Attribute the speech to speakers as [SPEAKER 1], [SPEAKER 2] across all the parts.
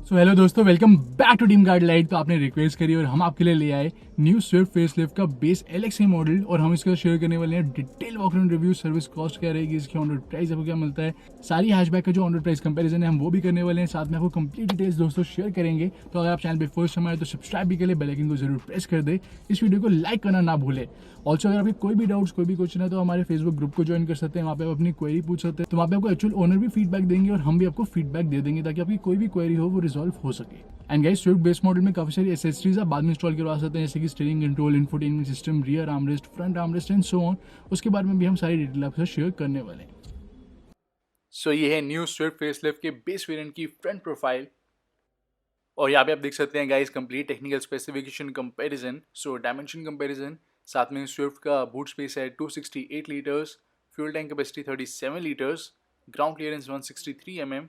[SPEAKER 1] So hello दोस्तों, welcome back to team गाइडलाइट। तो आपने रिक्वेस्ट करी और हम आपके लिए ले आए न्यू स्विफ्ट फेसलिफ्ट का बेस एलेक्सी मॉडल, और हम इसका शेयर करने वाले हैं डिटेल वॉकअराउंड रिव्यू, सर्विस कॉस्ट क्या रहेगी, इसकी ऑन रोड प्राइस आपको क्या मिलता है, सारी हैचबैक का जो ऑन रोड प्राइस कंपैरिजन है हम वो भी करने वाले हैं। साथ में आपको कंप्लीट डिटेल्स दोस्तों शेयर करेंगे। तो अगर आप चैनल पे फर्स्ट समय आए तो सब्सक्राइब भी कर ले, बेल आइकन को जरूर प्रेस कर दे, इस वीडियो को लाइक करना ना भूले। ऑल्सो अगर आपके कोई भी डाउट्स, कोई भी क्वेश्चन है तो हमारे फेसबुक ग्रुप को ज्वाइन कर सकते हैं, वहाँ पे आप अपनी क्वेरी पूछ सकते हैं। तो वहाँ पे आपको एक्चुअल ओनर भी फीडबैक देंगे और हम भी आपको फीडबैक दे देंगे ताकि आपकी कोई भी क्वेरी हो वो रिजॉल्व हो सके। And guys, Swift base model में काफी सारी एसेसरीज आप बाद में इंस्टॉल करवा सकते हैं, जैसे कि steering control, infotainment system, rear armrest, front armrest and so on. उसके बारे में भी हम सारी डिटेल आपके साथ शेयर करने वाले हैं। सो ये है न्यू स्विफ्ट फेसलिफ्ट के बेस वेरिएंट की फ्रंट प्रोफाइल, और यहाँ पे आप देख सकते हैं guys complete technical specification comparison, so dimension comparison. साथ में स्विफ्ट का बूट स्पेस है 268 litres, fuel tank capacity 37 litres, ground clearance 163 mm,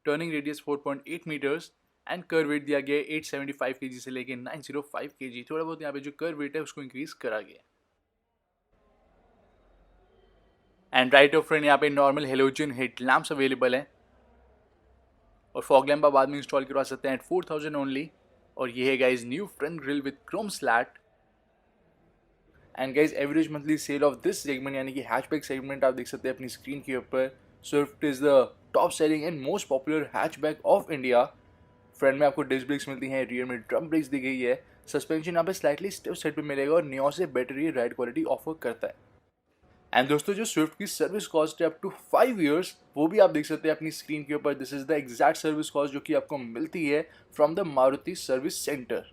[SPEAKER 1] turning radius 4.8 metres and kerb weight दिया गया है 875 kg से लेके 905 kg। थोड़ा बहुत यहाँ पे जो कर्व वेट है उसको इंक्रीज करा गया। एंड राइट ऑफ फ्रंट यहाँ पे normal halogen head lamps available हैं, और फॉग लैम्प आप बाद में इंस्टॉल करवा सकते हैं एट 4000 ओनली। और ये है guys new front grille with Chrome slate. And guys average monthly cell of this segment यानी कि हैचबैक सेगमेंट आप देख सकते हैं अपनी स्क्रीन के ऊपर। Swift is the top selling and most popular hatchback of India. Front में आपको डिस्क ब्रेक्स मिलती हैं, रियर में ड्रम ब्रेक्स दी गई है, सस्पेंशन यहाँ पे स्लाइटली स्टिफ सेट पे मिलेगा और नियो से बेटर ये राइड क्वालिटी ऑफर करता है। एंड दोस्तों जो स्विफ्ट की सर्विस कॉस्ट है अप टू 5 इयर्स, वो भी आप देख सकते हैं अपनी स्क्रीन के ऊपर। This is the exact service cost जो कि आपको मिलती है from the Maruti service centre.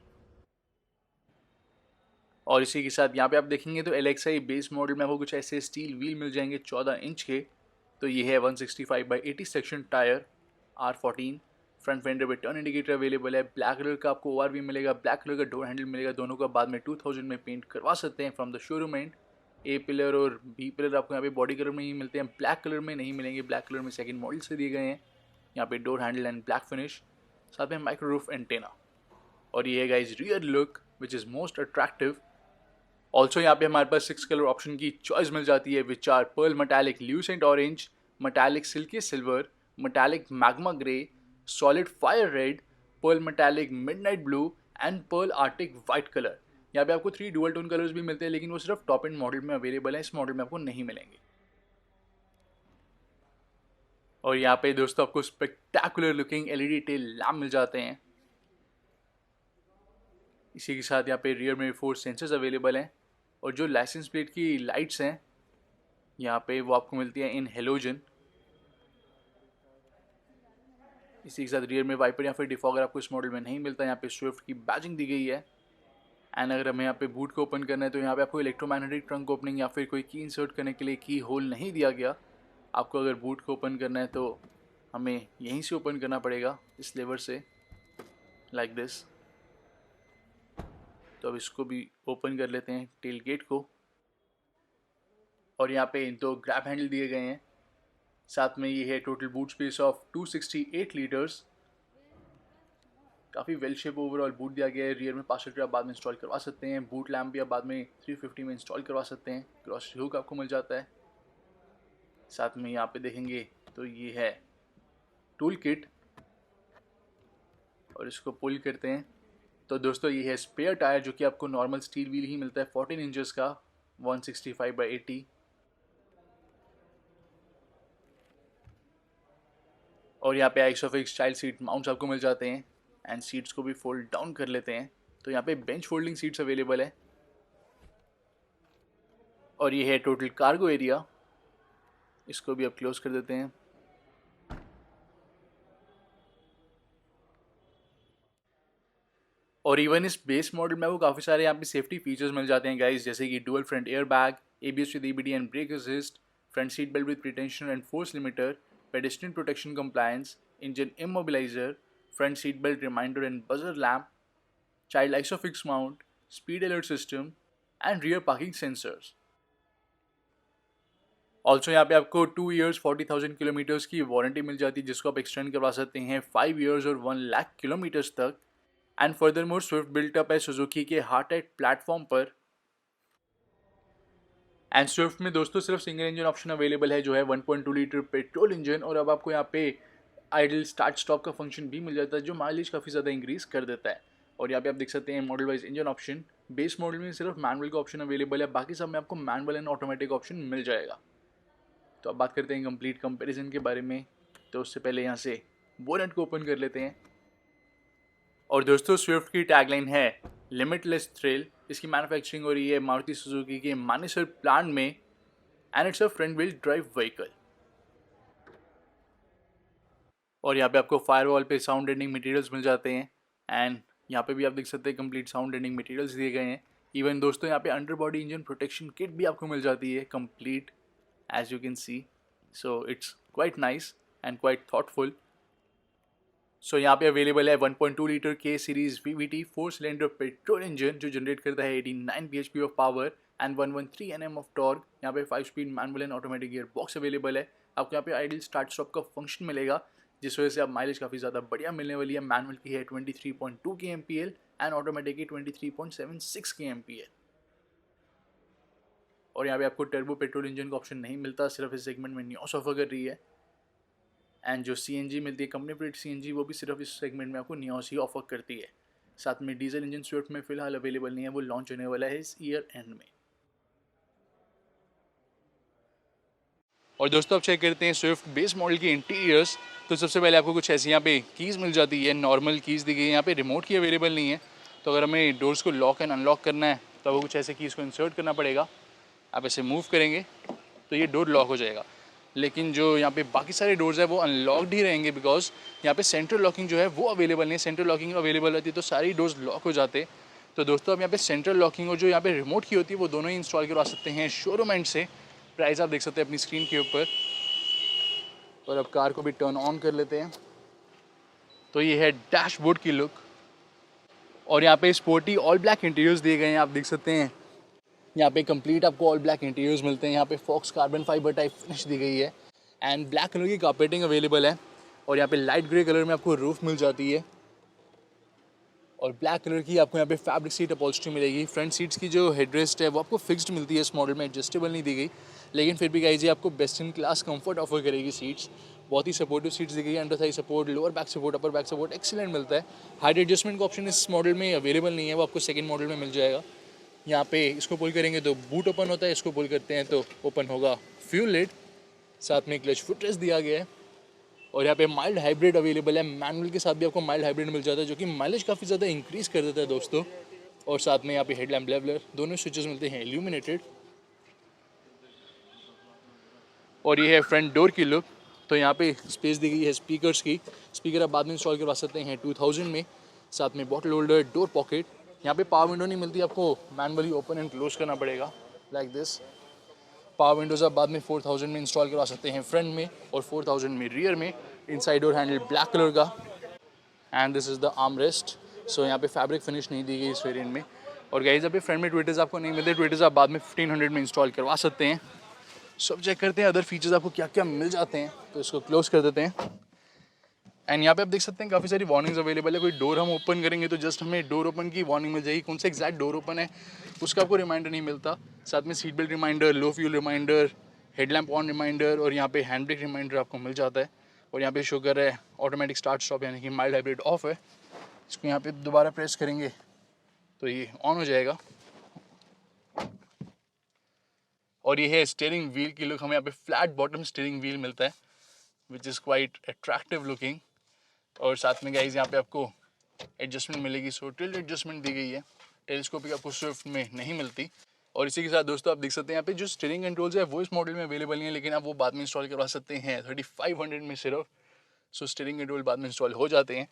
[SPEAKER 1] और इसी के साथ यहाँ पे आप देखेंगे तो एलेक्साई बेस मॉडल में आपको कुछ ऐसे स्टील व्हील मिल जाएंगे 14 इंच के। तो ये है 165/80 section tyre R14। Front fender पे टर्न इंडिकेटर अवेलेबल है, ब्लैक कलर का आपको ओआर भी मिलेगा, ब्लैक कलर का डोर हैंडल मिलेगा। दोनों का बाद में 2000 में पेंट करवा सकते हैं from the showroom and. A pillar और बी पिलर आपको यहाँ पे बॉडी कलर में ही मिलते हैं, ब्लैक कलर में नहीं मिलेंगे। ब्लैक कलर में सेकंड मॉडल से दिए गए हैं। यहाँ पे door handle and black finish, साथ में माइक्रो रूफ एंटेना। और ये है guys rear look which is most attractive. Also यहाँ पे हमारे पास 6 कलर ऑप्शन की चॉइस मिल जाती है, which are pearl metallic lucent orange, metallic silky silver, metallic magma grey, solid fire red, pearl metallic midnight blue and pearl Arctic white colour. यहाँ पे आपको 3 डुअल टोन कलर्स भी मिलते हैं, लेकिन वो सिर्फ टॉप एंड मॉडल में अवेलेबल है, इस मॉडल में आपको नहीं मिलेंगे। और यहाँ पे दोस्तों आपको spectacular looking LED tail lamp मिल जाते हैं। इसी के साथ यहाँ पे रियर में 4 सेंसर्स अवेलेबल हैं, और जो लाइसेंस प्लेट की लाइट्स हैं यहाँ पे वो आपको मिलती है इन हेलोजन। इसी के साथ रियर में वाइपर या फिर डिफॉगर आपको इस मॉडल में नहीं मिलता। यहाँ पे स्विफ्ट की बैजिंग दी गई है। एंड अगर हमें यहाँ पे बूट को ओपन करना है तो यहाँ पे आपको इलेक्ट्रोमैग्नेटिक ट्रंक ओपनिंग या फिर कोई की इंसर्ट करने के लिए की होल नहीं दिया गया। आपको अगर बूट को ओपन करना है तो हमें यहीं से ओपन करना पड़ेगा, इस लेवर से, लाइक दिस। तो अब इसको भी ओपन कर लेते हैं, टेल गेट को। और यहाँ पे 2 ग्रैब हैंडल दिए गए हैं। साथ में ये है total boot space of 268 litres. काफ़ी वेल शेप ओवरऑल बूट दिया गया है। रियर में पास आप बाद में इंस्टॉल करवा सकते हैं। बूट लैम्प भी आप बाद में 350 में इंस्टॉल करवा सकते हैं। ग्रॉसरी हुक आपको मिल जाता है। साथ में यहाँ पे देखेंगे तो ये है टूल किट, और इसको पुल करते हैं तो दोस्तों ये है स्पेयर टायर जो कि आपको नॉर्मल स्टील व्हील ही मिलता है 14 इंचेस का 165/80। और यहाँ पे आइसोफिक्स स्टाइल सीट माउंट्स आपको मिल जाते हैं, एंड सीट्स को भी फोल्ड डाउन कर लेते हैं। तो यहाँ पे बेंच फोल्डिंग सीट्स अवेलेबल है। और ये है टोटल कार्गो एरिया, इसको भी अब क्लोज कर देते हैं। और इवन इस बेस मॉडल में वो काफ़ी सारे यहाँ पे सेफ्टी फीचर्स मिल जाते हैं गाइस, जैसे कि dual front air bag, ABS with EBD and brake assist, front seat belt with pretension and force limiter, pedestrian protection compliance, engine immobiliser, front seat belt reminder and buzzer lamp, child ISOFIX mount, speed alert system and rear parking sensors. Also यहाँ पे आपको 2 years 40,000 kilometres की warranty मिल जाती है, जिसको आप extend करवा सकते हैं 5 ईयर्स और 1 लाख किलोमीटर्स तक। And further more Swift built up है सुजुकी के हार्टेट प्लेटफॉर्म पर। एंड स्विफ्ट में दोस्तों सिर्फ सिंगल इंजन ऑप्शन अवेलेबल है, जो है 1.2 लीटर पेट्रोल इंजन। और अब आपको यहाँ पे आइडल स्टार्ट स्टॉप का फंक्शन भी मिल जाता है जो माइलेज काफ़ी ज़्यादा इंक्रीज़ कर देता है। और यहाँ पे आप देख सकते हैं model wise engine option, base model में सिर्फ मैनुअल का ऑप्शन अवेलेबल है, बाकी सब में आपको मैनुअल एंड ऑटोमेटिक ऑप्शन मिल जाएगा। तो अब बात करते हैं कंप्लीट कंपैरिजन के बारे में। तो उससे पहले यहाँ से बोनेट को ओपन कर लेते हैं। और दोस्तों स्विफ्ट की टैगलाइन है लिमिटलेस थ्रिल। इसकी मैन्युफैक्चरिंग हो रही है मारुति सुजुकी के मानेसर प्लांट में and it's a front wheel drive vehicle. और यहाँ पे आपको फायरवॉल पे साउंड डेंडिंग मटेरियल्स मिल जाते हैं एंड यहाँ पे भी आप देख सकते हैं कंप्लीट साउंड डेंडिंग मटेरियल्स दिए गए हैं। इवन दोस्तों यहाँ पे under body engine protection kit भी आपको मिल जाती है complete, as you can see. So it's quite nice and quite thoughtful. So यहाँ पे अवेलेबल है 1.2 लीटर के series VVT 4 cylinder petrol engine जो जनरेट करता है 89 bhp of power and 113 Nm of torque. यहाँ पे 5 speed manual and automatic gear box available है। आपको यहाँ पे आइडल स्टार्ट स्टॉप का फंक्शन मिलेगा जिस वजह से आप माइलेज काफ़ी ज़्यादा बढ़िया मिलने वाली है। मैनुअल की है 23.2 kmpl एंड ऑटोमेटिक की 23.76 kmpl। और यहाँ पे आपको टर्बो पेट्रोल इंजन का ऑप्शन नहीं मिलता, सिर्फ इस सेगमेंट में नियोस ऑफर कर रही है। एंड जो CNG मिलती है कंपनी प्रेड CNG वो भी सिर्फ इस सेगमेंट में आपको नियोस ही ऑफर करती है। साथ में डीजल इंजन स्विफ्ट में फिलहाल अवेलेबल नहीं है, वो लॉन्च होने वाला है इस ईयर एंड में। और दोस्तों अब चेक करते हैं स्विफ्ट बेस मॉडल की इंटीरियर्स। तो सबसे पहले आपको कुछ ऐसी यहाँ पे कीज़ मिल जाती है, नॉर्मल कीज़ दी गई है। यहाँ पे रिमोट की अवेलेबल नहीं है, तो अगर हमें डोर्स को लॉक एंड अनलॉक करना है तो आपको कुछ ऐसे कीज़ को इंसर्ट करना पड़ेगा। आप ऐसे मूव करेंगे तो ये डोर लॉक हो जाएगा। लेकिन जो यहाँ पे बाकी सारे डोर्स है वो अनलॉक्ड ही रहेंगे बिकॉज यहाँ पे सेंट्रल लॉकिंग जो है वो अवेलेबल नहीं है। सेंट्रल लॉकिंग अवेलेबल रहती तो सारी डोर्स लॉक हो जाते। तो दोस्तों अब यहाँ पे सेंट्रल लॉकिंग और जो यहाँ पे रिमोट की होती है वो दोनों ही इंस्टॉल करवा सकते हैं शोरूम एंड से। प्राइस आप देख सकते हैं अपनी स्क्रीन के ऊपर। और अब कार को भी टर्न ऑन कर लेते हैं। तो ये है डैशबोर्ड की लुक। और यहाँ पे स्पोर्टी ऑल ब्लैक इंटीरियर्स दिए गए हैं, आप देख सकते हैं। यहाँ पे कंप्लीट आपको ऑल ब्लैक इंटीरियर्स मिलते हैं। यहाँ पे faux carbon fibre type finish दी गई है एंड ब्लैक कलर की कारपेटिंग अवेलेबल है। और यहाँ पे लाइट ग्रे कलर में आपको रूफ मिल जाती है और ब्लैक कलर की आपको यहाँ पे फैब्रिक सीट अपॉल्स्ट्री मिलेगी। फ्रंट सीट्स की जो हेडरेस्ट है वो आपको फिक्स्ड मिलती है, इस मॉडल में एडजस्टेबल नहीं दी गई, लेकिन फिर भी गाइस ये आपको best in class comfort offer करेगी। सीट्स बहुत ही सपोर्टिव सीट्स दी गई है, under Thai support, lower back support, upper back support excellent मिलता है। हाइट एडजस्टमेंट का ऑप्शन इस मॉडल में अवेलेबल नहीं है, वो आपको सेकेंड मॉडल में मिल जाएगा। यहाँ पे इसको पुल करेंगे तो बूट ओपन होता है, इसको पुल करते हैं तो ओपन होगा फ्यूल लिड। साथ में क्लच फुट रेस्ट दिया गया है। और यहाँ पे माइल्ड हाइब्रिड अवेलेबल है, मैनुअल के साथ भी आपको माइल्ड हाइब्रिड मिल जाता है जो कि माइलेज काफ़ी ज़्यादा इंक्रीज़ कर देता है दोस्तों। और साथ में यहाँ पे हेडलैम्प लेवलर दोनों स्विचेस मिलते हैं इल्यूमिनेटेड। और ये है फ्रंट डोर की लुक। तो यहाँ पे स्पेस दी गई है स्पीकर्स की, स्पीकर आप बाद में इंस्टॉल करवा सकते हैं 2000 में। साथ में बॉटल होल्डर, डोर पॉकेट। यहाँ पे पावर विंडो नहीं मिलती, आपको मैनुअली ओपन एंड क्लोज करना पड़ेगा लाइक दिस। पावर विंडोज़ आप बाद में 4000 में इंस्टॉल करवा सकते हैं फ्रंट में और 4000 में रियर में। Inside door handle black colour का and this is the arm rest. So यहाँ पे फैब्रिक फिनिश नहीं दी गई इस वेरिएंट में। और गाइस अभी फ्रंट में ट्विटर्स आपको नहीं मिलते, ट्विटर्स आप बाद में 1500 में इंस्टॉल करवा सकते हैं। सो अब चेक करते हैं अदर फीचर्स आपको क्या क्या मिल जाते हैं। तो इसको क्लोज कर देते हैं एंड यहाँ पे आप देख सकते हैं काफ़ी सारी वार्निंग्स अवेलेबल है। कोई डोर हम ओपन करेंगे तो जस्ट हमें डोर ओपन की वार्निंग मिल जाएगी, कौन सा एग्जैक्ट डोर ओपन है उसका आपको रिमाइंडर नहीं मिलता। साथ में seat belt reminder, low fuel reminder, headlamp on reminder और यहाँ पे हैंड ब्रेक रिमाइंडर आपको मिल जाता है। और यहाँ पे शो कर रहा है ऑटोमेटिक स्टार्ट स्टॉप यानी कि माइल्ड हाइब्रिड ऑफ है। इसको यहाँ पे दोबारा प्रेस करेंगे तो ये ऑन हो जाएगा। और ये है स्टीयरिंग व्हील की लुक। हमें यहाँ पे फ्लैट बॉटम स्टीयरिंग व्हील मिलता है which is quite attractive looking. और साथ में गाइस यहाँ पे आपको एडजस्टमेंट मिलेगी, सो टिल्ट एडजस्टमेंट दी गई है। टेलीस्कोपिक आपको स्विफ्ट में नहीं मिलती। और इसी के साथ दोस्तों आप देख सकते हैं यहाँ पे जो स्टीयरिंग कंट्रोल्स है वो इस मॉडल में अवेलेबल नहीं है, लेकिन आप वो बाद में इंस्टॉल करवा सकते हैं 3500 में सिर्फ। सो स्टीयरिंग कंट्रोल बाद में इंस्टॉल हो जाते हैं।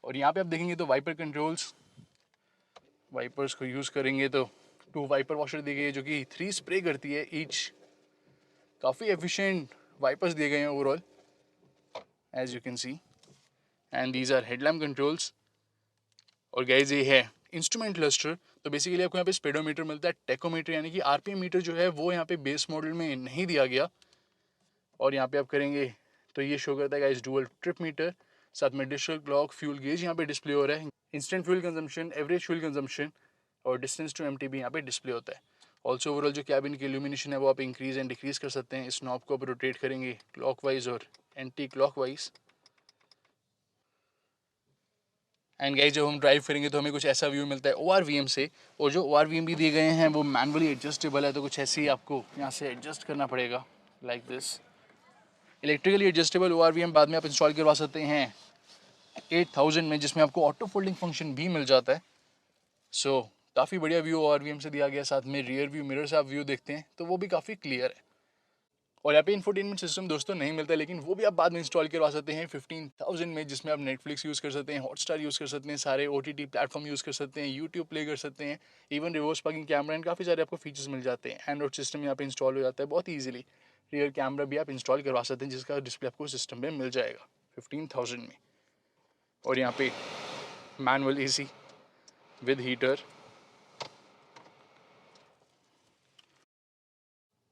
[SPEAKER 1] और यहाँ पे आप देखेंगे तो वाइपर कंट्रोल्स, वाइपर्स को यूज़ करेंगे तो 2 वाइपर वॉशर दी गई है जो कि 3 स्प्रे करती है ईच। काफ़ी एफिशिएंट वाइपर्स दिए गए हैं overall as you can see and these are headlamp controls. और गाइस ये है इंस्ट्रूमेंट क्लस्टर। तो बेसिकली आपको यहाँ पे स्पीडोमीटर मिलता है, टेकोमीटर यानी कि RPM मीटर जो है वो यहाँ पे बेस मॉडल में नहीं दिया गया। और यहाँ पे आप करेंगे तो ये शो करता है गाइस डुअल ट्रिप मीटर। साथ में डिजिटल क्लॉक, फ्यूल गेज यहाँ पे डिस्प्ले हो रहा है, instant fuel consumption, average fuel consumption और डिस्टेंस टू MTB यहाँ पे डिस्प्ले होता है। ऑल्सो ओवरऑल जो कैबिन की इल्यूमिनेशन है वो आप इंक्रीज एंड डिक्रीज कर सकते हैं। इस नॉब को आप रोटेट करेंगे क्लॉकवाइज और एंटी क्लॉकवाइज। एंड गाइस जब हम ड्राइव करेंगे तो हमें कुछ ऐसा व्यू मिलता है ORVM से, और जो ORVM भी दिए गए हैं वो मैनुअली एडजस्टेबल है, तो कुछ ऐसे ही आपको यहाँ से एडजस्ट करना पड़ेगा like this. Electrically adjustable ORVM बाद में आप इंस्टॉल करवा सकते हैं 8000 में, जिसमें आपको ऑटो फोल्डिंग फंक्शन भी मिल जाता है। सो काफ़ी बढ़िया व्यू ORVM से दिया गया। साथ में रियर व्यू मिरर से आप व्यू देखते हैं तो वो भी काफ़ी क्लियर है। और यहाँ पे इंफोटेनमेंट सिस्टम दोस्तों नहीं मिलता है, लेकिन वो भी आप बाद में इंस्टॉल करवा सकते हैं 15000 में, जिसमें आप नेटफ्लिक्स यूज़ कर सकते हैं, हॉटस्टार यूज़ कर सकते हैं, सारे OTT प्लेटफॉर्म यूज़ कर सकते हैं, यूट्यूब प्ले कर सकते हैं, even reverse parking camera and काफ़ी सारे आपको फीचर्स मिल जाते हैं। एंड्रॉइड सिस्टम यहाँ पे इंस्टॉल हो जाता है बहुत ईजिली। रियर कैमरा भी आप इंस्टॉल करवा सकते हैं, जिसका डिस्प्ले आपको सिस्टम में मिल जाएगा 15000 में। और यहाँ पे मैनुअल AC विद हीटर,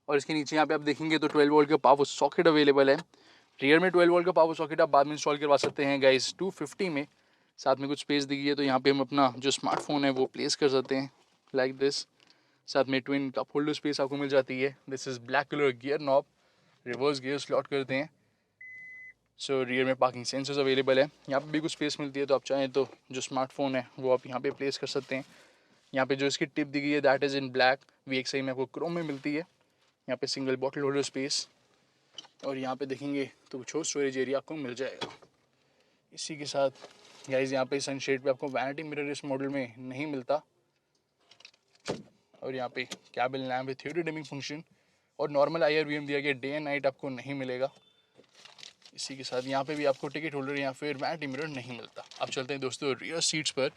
[SPEAKER 1] और इसके नीचे यहाँ पे आप देखेंगे तो 12 वोल्ट का पावर सॉकेट अवेलेबल है। रियर में 12 वोल्ट का पावर सॉकेट आप बाद में इंस्टॉल करवा सकते हैं गाइस 250 में। साथ में कुछ स्पेस दी गई है, तो यहाँ पे हम अपना जो स्मार्टफोन है वो प्लेस कर सकते हैं लाइक दिस। साथ में ट्विन कप होल्डर स्पेस आपको मिल जाती है। This is black colour gear knob, reverse gear slot करते हैं। सो रियर में पार्किंग सेंसर्स अवेलेबल है। यहाँ पे भी कुछ स्पेस मिलती है, तो आप चाहें तो जो स्मार्टफोन है वो आप यहाँ पे प्लेस कर सकते हैं। यहाँ पे जो इसकी टिप दी गई है that is in black, VXI में आपको क्रोम में मिलती है। यहाँ पे सिंगल बॉटल होल्डर स्पेस, और यहाँ पे देखेंगे तो कुछ और स्टोरेज एरिया आपको मिल जाएगा। इसी के साथ गाइस यहाँ पे सनशेड पे आपको वैनिटी मिरर इस मॉडल में नहीं मिलता। और यहाँ पे cabin lamp with theatre dimming function, और नॉर्मल IRVM दिया गया, डे एंड नाइट आपको नहीं मिलेगा। इसी के साथ यहाँ पे भी आपको टिकट होल्डर या फिर वैनिटी मिरर नहीं मिलता। अब चलते हैं दोस्तों रियर सीट्स पर।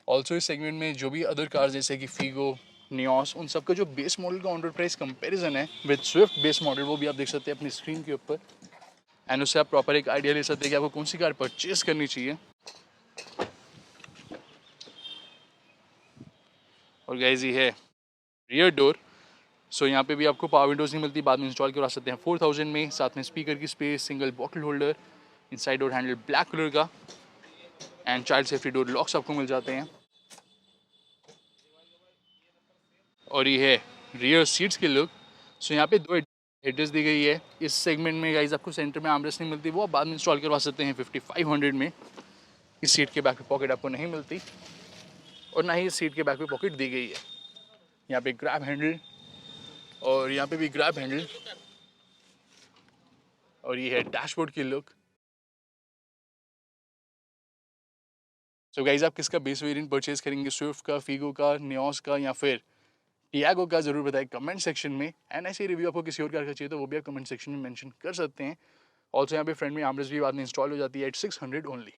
[SPEAKER 1] ऑल्सो इस सेगमेंट में जो भी अदर कार्स जैसे कि फीगो, नियोस, उन सब का जो बेस मॉडल का ऑन रोड प्राइस कंपैरिजन है विद स्विफ्ट बेस मॉडल, वो भी आप देख सकते हैं अपनी स्क्रीन के ऊपर। एंड उससे आप प्रॉपर एक आइडिया ले सकते हैं कि आपको कौन सी कार परचेज करनी चाहिए। और गाइस ये है रियर डोर। सो यहाँ पे भी आपको पावर विंडोज़ नहीं मिलती, बाद में इंस्टॉल करवा सकते हैं 4000 में। साथ में स्पीकर की space, single bottle holder, inside door handle black colour का, and child safety door locks आपको मिल जाते हैं। और ये है रियर सीट्स की लुक। सो यहाँ पे 2 एड्रेस दी गई है। इस सेगमेंट में गाइस आपको सेंटर में आर्मरेस्ट नहीं मिलती, वो आप बाद में इंस्टॉल करवा सकते हैं 5500 में। इस सीट के बैक पे पॉकेट आपको नहीं मिलती, और ना ही इस सीट के बैक पे पॉकेट दी गई है। यहाँ पे ग्रैब हैंडल, और यहाँ पे भी ग्रैब हैंडल, और ये है डैशबोर्ड की लुक। सो गाइस आप किसका बेस वेरिएंट परचेज करेंगे, स्विफ्ट का, फीगो का, नियोस का या फिर टियागो का, जरूर बताएं कमेंट सेक्शन में। एंड ऐसे रिव्यू आपको किसी और कार का चाहिए तो वो भी आप कमेंट सेक्शन में मेंशन कर सकते हैं। ऑल्सो यहाँ पे फ्रंट में आर्मरेस्ट भी बाद में इंस्टॉल हो जाती है एट 600 ओनली।